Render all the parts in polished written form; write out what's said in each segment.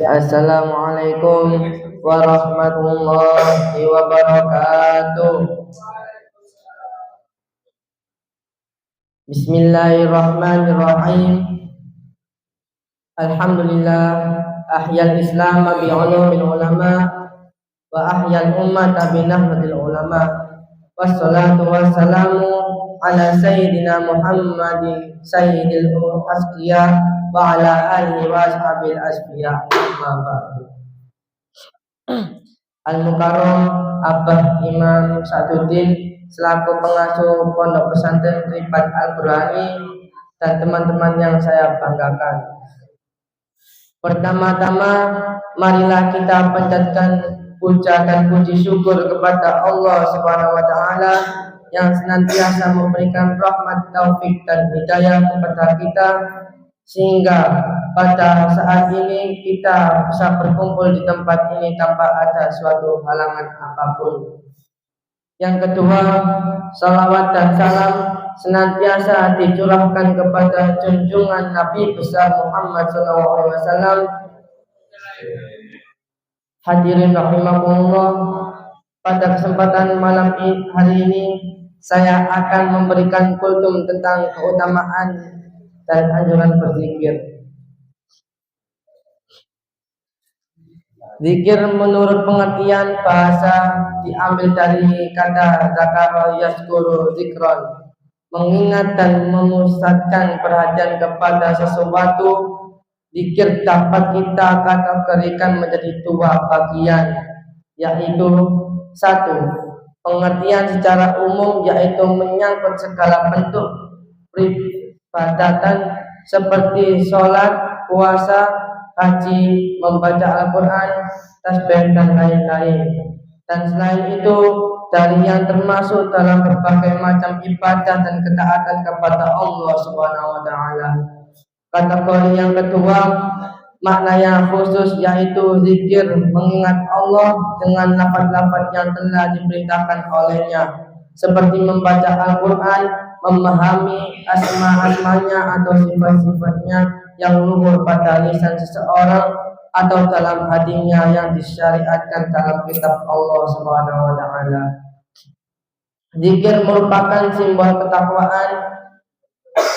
Assalamualaikum warahmatullahi wabarakatuh. Bismillahirrahmanirrahim. Alhamdulillah ahyal islam bi ulumil ulama wa ahyal ummata bi nahmatil ulama. Wassalatu wassalamu ala sayyidina Muhammadin sayyidil asqiya wa ala alihi wa ashabil asfiya. Amma ba'du. Al-Mukarram Abah Imam Saduddin selaku pengasuh Pondok Pesantren Ribat Al-Burhani dan teman-teman yang saya banggakan. Pertama-tama marilah kita panjatkan puja dan puji syukur kepada Allah Subhanahu wa taala yang senantiasa memberikan rahmat, taufik dan hidayah kepada kita sehingga pada saat ini kita bisa berkumpul di tempat ini tanpa ada suatu halangan apapun. Yang kedua, salawat dan salam senantiasa dicurahkan kepada junjungan Nabi besar Muhammad SAW. Hadirin rahimakumullah, pada kesempatan malam hari ini saya akan memberikan kultum tentang keutamaan dan anjuran berzikir. Zikir menurut pengertian bahasa diambil dari kata zakara yazkuru zikron, mengingat dan memusatkan perhatian kepada sesuatu. Zikir dapat kita kategorikan menjadi dua bagian, yaitu satu, pengertian secara umum, yaitu menyangkut segala bentuk peribadatan seperti sholat, puasa, haji, membaca Al-Quran, tasbih dan lain-lain. Dan selain itu dari yang termasuk dalam berbagai macam ibadah dan ketaatan kepada Allah Subhanahu wa taala. Kategori yang kedua, makna yang khusus, yaitu zikir mengingat Allah dengan lafaz-lafaz yang telah diperintahkan olehnya, seperti membaca Al-Quran, memahami asma-asmanya atau sifat-sifatnya yang luhur pada lisan seseorang atau dalam hatinya yang disyariatkan dalam kitab Allah Subhanahu wa taala. Zikir merupakan simbol ketakwaan,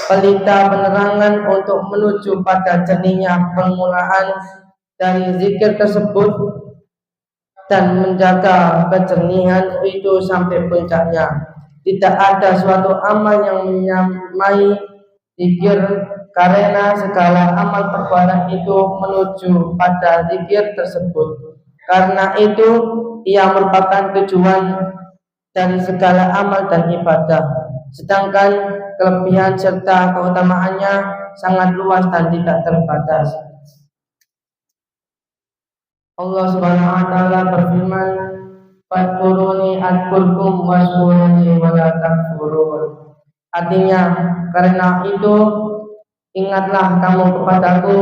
pelita penerangan untuk menuju pada jernihnya permulaan dari zikir tersebut dan menjaga kejernihan itu sampai puncaknya. Tidak ada suatu amal yang menyamai zikir, karena segala amal perbuatan itu menuju pada zikir tersebut. Karena itu ia merupakan tujuan dari segala amal dan ibadah. Sedangkan kelebihan serta keutamaannya sangat luas dan tidak terbatas. Allah Subhanahu wa taala berfirman, "Fadkuruni adkurkum washkuruni wa la takfurun." Artinya, karena itu ingatlah kamu kepadaku,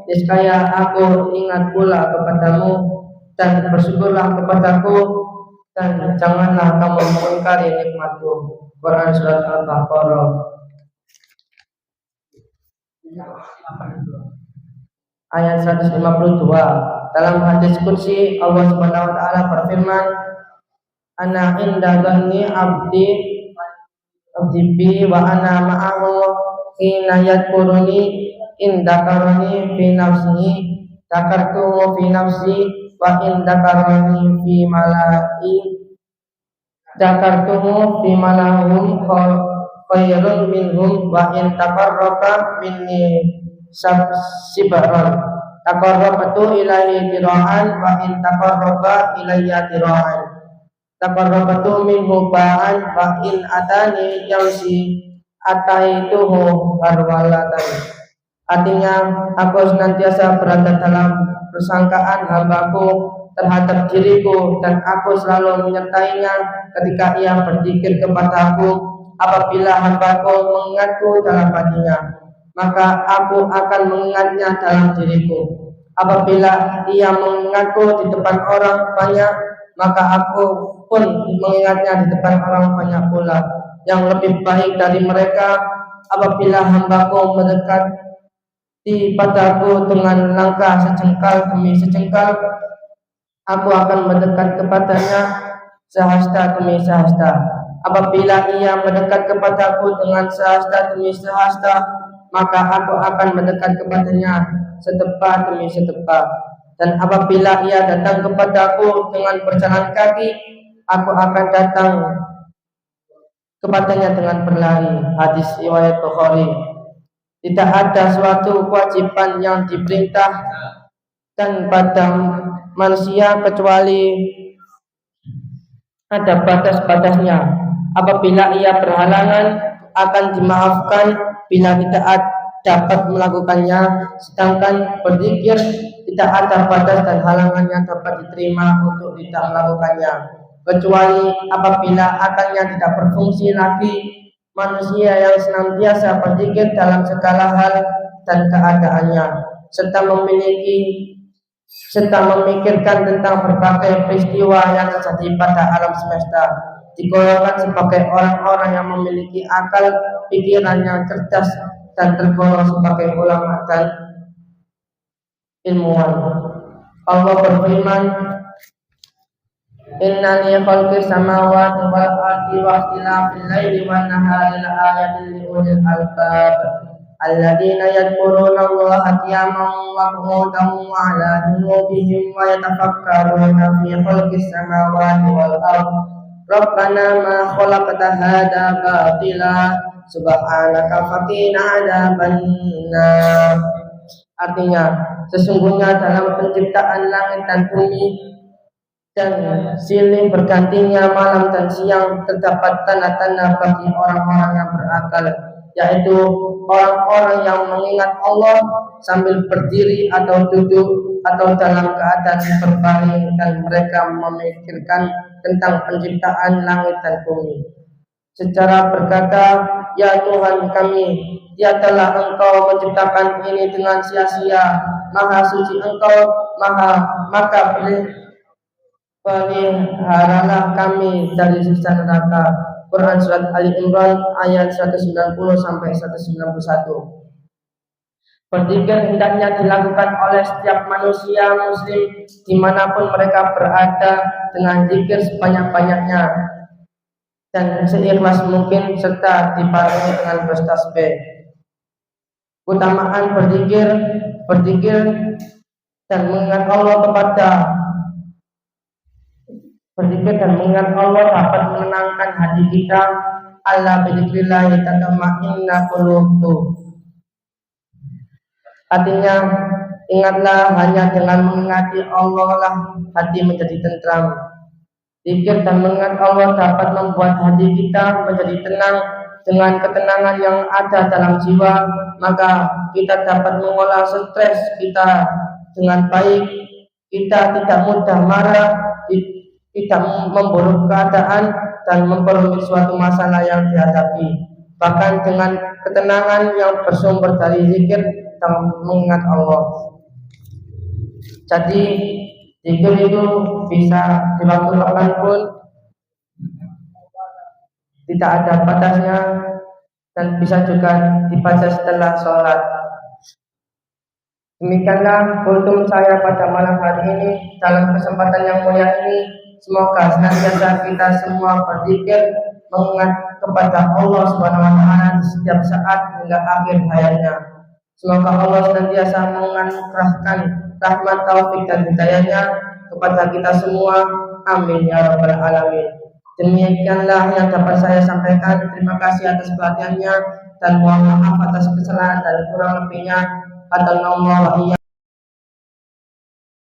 niscaya aku ingat pula kepadamu, dan bersyukurlah kepadaku, dan janganlah kamu mengingkari nikmatku. Quran surat Al-Baqarah ayat 152. Dalam hadis qudsi Allah Subhanahu wa taala berfirman, "Ana inda dhanni abdi bi wa ana ma'ahu hina yadkuruni in dakarani fi nafsihi dakartuhu fi nafsi wa in dakarani fi malai dakartuhu fi malahum khairun minhum wa in taqarraba minni sibran taqarrabatu ilaihi dira'an wa in taqarraba ilayya dira'an taqarrabatu minhu ba'an wa in atani yausi ataituhu harwalatan." Artinya, aku senantiasa berada dalam persangkaan hambaku terhadap diriku, dan aku selalu menyertainya ketika ia berzikir kepadaku. Apabila hambaku mengingatku dalam hatinya, maka aku akan mengingatnya dalam diriku. Apabila ia mengingatku di depan orang banyak, maka aku pun mengingatnya di depan orang banyak pula. Yang lebih baik dari mereka apabila hambaku mendekat di padaku dengan langkah sejengkal demi sejengkal, aku akan mendekat kepadanya sehasta demi sehasta. Apabila ia mendekat kepadaku dengan sehasta demi sehasta, maka aku akan mendekat kepadanya setepa demi setepa. Dan apabila ia datang kepadaku dengan berjalan kaki, aku akan datang kepadanya dengan berlari. Hadis riwayat Bukhari. Tidak ada suatu kewajiban yang diperintahkan pada manusia kecuali ada batas-batasnya. Apabila ia berhalangan akan dimaafkan bila tidak dapat melakukannya, sedangkan berzikir tidak ada batas dan halangan yang dapat diterima untuk tidak melakukannya, kecuali apabila akalnya tidak berfungsi lagi. Manusia yang senantiasa berzikir dalam segala hal dan keadaannya, serta memikirkan tentang berbagai peristiwa yang terjadi pada alam semesta, digolongkan sebagai orang-orang yang memiliki akal pikiran yang cerdas dan tergolong sebagai ulama dan ilmuwan. Allah berfirman, Inna li khalqis samawati wal ardi wa ikhtilafil laili wan nahari laayatin li ulil albab alladzina yadhkuruna Allaha qiyaman wa qu'udan wa 'ala junubihim wa yatafakkaruna fi khalqis samawati wal ardi Rabbana ma khalaqta hadza batila subhanaka faqina 'adzabannar. Artinya, sesungguhnya dalam penciptaan langit dan bumi dan silih bergantinya malam dan siang terdapat tanda-tanda bagi orang-orang yang berakal, yaitu orang-orang yang mengingat Allah sambil berdiri atau duduk atau dalam keadaan berbaring, dan mereka memikirkan tentang penciptaan langit dan bumi. Secara berkata, ya Tuhan kami, tiadalah Engkau menciptakan ini dengan sia-sia, maha suci Engkau, maka peliharalah kami dari siksa neraka. Quran Surat Ali Imran ayat 190 sampai 191. Berzikir hendaknya dilakukan oleh setiap manusia muslim dimanapun mereka berada, dengan zikir sebanyak-banyaknya dan seikhlas mungkin, serta dibarengi dengan bertasbih. Keutamaan berzikir dan mengingat Allah dapat menenangkan hati kita. Ala bidzikrillah tatma'innul qulub. Artinya, ingatlah hanya dengan mengingati Allah lah hati menjadi tentram. Zikir dan mengingat Allah dapat membuat hati kita menjadi tenang. Dengan ketenangan yang ada dalam jiwa, maka kita dapat mengolah stres kita dengan baik. Kita tidak mudah marah, tidak memburuk keadaan, dan memperumit suatu masalah yang dihadapi. Bahkan dengan ketenangan yang bersumber dari zikir dan mengingat Allah. Jadi zikir itu bisa dilakukan kapanpun, tidak ada batasnya, dan bisa juga dibaca setelah sholat. Demikianlah kultum saya pada malam hari ini. Dalam kesempatan yang mulia ini, semoga senantiasa kita semua berzikir, mengingat kepada Allah Subhanahu wa taala di setiap saat hingga akhir hayatnya. Semoga Allah senantiasa menganugerahkan rahmat, taufik dan hidayahnya kepada kita semua. Amin ya rabbal alamin. Demikianlah yang dapat saya sampaikan. Terima kasih atas perhatiannya dan mohon maaf atas kesalahan dan kurang lebihnya. Atas nama